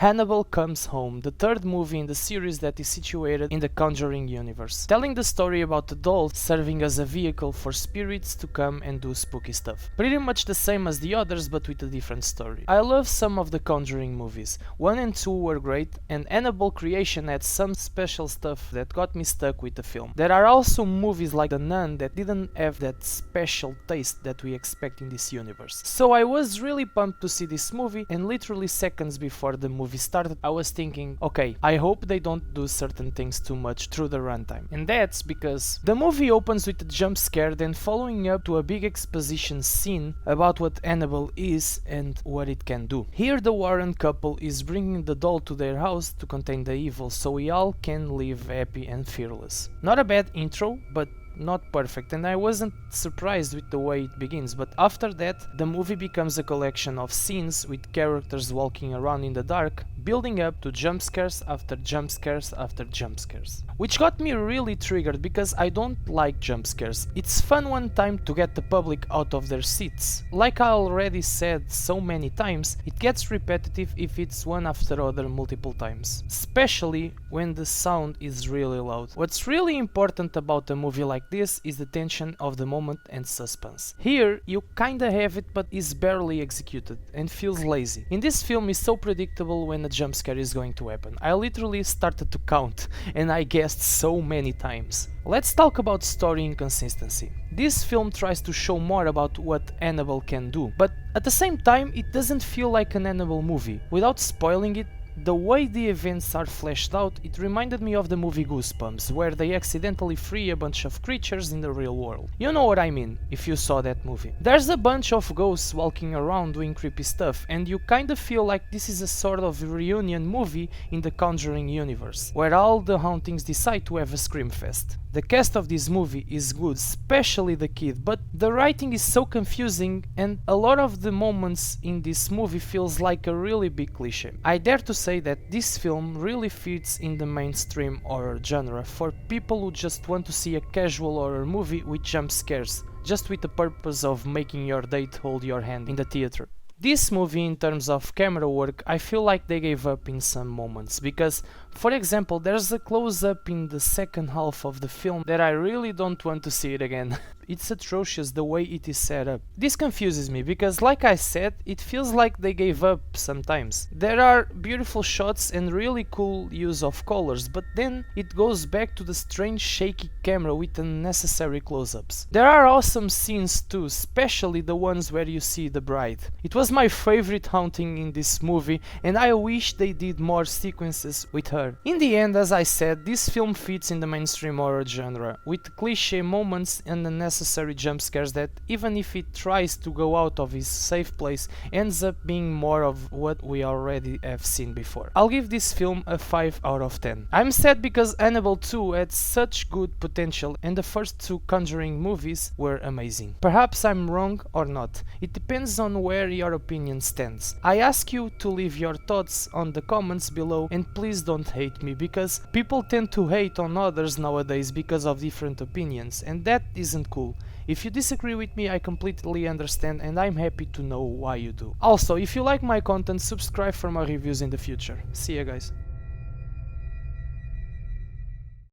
Annabelle Comes Home, the third movie in the series that is situated in the Conjuring universe, telling the story about a doll serving as a vehicle for spirits to come and do spooky stuff. Pretty much the same as the others, but with a different story. I love some of the Conjuring movies. 1 and 2 were great, and Annabelle Creation had some special stuff that got me stuck with the film. There are also movies like The Nun that didn't have that special taste that we expect in this universe. So I was really pumped to see this movie, and literally seconds before the movie started, I was thinking, okay, I hope they don't do certain things too much through the runtime. And that's because the movie opens with a jump scare, then following up to a big exposition scene about what Annabelle is and what it can do. Here the Warren couple is bringing the doll to their house to contain the evil, so we all can live happy and fearless. Not a bad intro, but not perfect, and I wasn't surprised with the way it begins, but after that the movie becomes a collection of scenes with characters walking around in the dark, building up to jump scares after jump scares after jump scares. Which got me really triggered because I don't like jump scares. It's fun one time to get the public out of their seats. Like I already said so many times, it gets repetitive if it's one after other multiple times, especially when the sound is really loud. What's really important about a movie like this is the tension of the moment and suspense. Here you kinda have it, but is barely executed and feels lazy. In this film it's so predictable when a jump scare is going to happen. I literally started to count and I guessed so many times. Let's talk about story inconsistency. This film tries to show more about what Annabelle can do, but at the same time it doesn't feel like an Annabelle movie. Without spoiling it, the way the events are fleshed out, it reminded me of the movie Goosebumps, where they accidentally free a bunch of creatures in the real world. You know what I mean, if you saw that movie. There's a bunch of ghosts walking around doing creepy stuff, and you kinda feel like this is a sort of reunion movie in the Conjuring universe, where all the hauntings decide to have a scream fest. The cast of this movie is good, especially the kid, but the writing is so confusing and a lot of the moments in this movie feels like a really big cliche. I dare to say that this film really fits in the mainstream horror genre for people who just want to see a casual horror movie with jump scares, just with the purpose of making your date hold your hand in the theater. This movie, in terms of camera work, I feel like they gave up in some moments, because, for example, there's a close-up in the second half of the film that I really don't want to see it again. It's atrocious the way it is set up. This confuses me because, like I said, it feels like they gave up sometimes. There are beautiful shots and really cool use of colors, but then it goes back to the strange shaky camera with unnecessary close-ups. There are awesome scenes too, especially the ones where you see the bride. It was my favorite haunting in this movie, and I wish they did more sequences with her. In the end, as I said, this film fits in the mainstream horror genre, with cliché moments and unnecessary jump scares that, even if it tries to go out of its safe place, ends up being more of what we already have seen before. I'll give this film a 5 out of 10. I'm sad because Annabelle 2 had such good potential and the first two Conjuring movies were amazing. Perhaps I'm wrong or not. It depends on where your opinion stands. I ask you to leave your thoughts on the comments below, and please don't hate me, because people tend to hate on others nowadays because of different opinions, and that isn't cool. If you disagree with me, I completely understand, and I'm happy to know why you do. Also, if you like my content, subscribe for more reviews in the future. See ya, guys.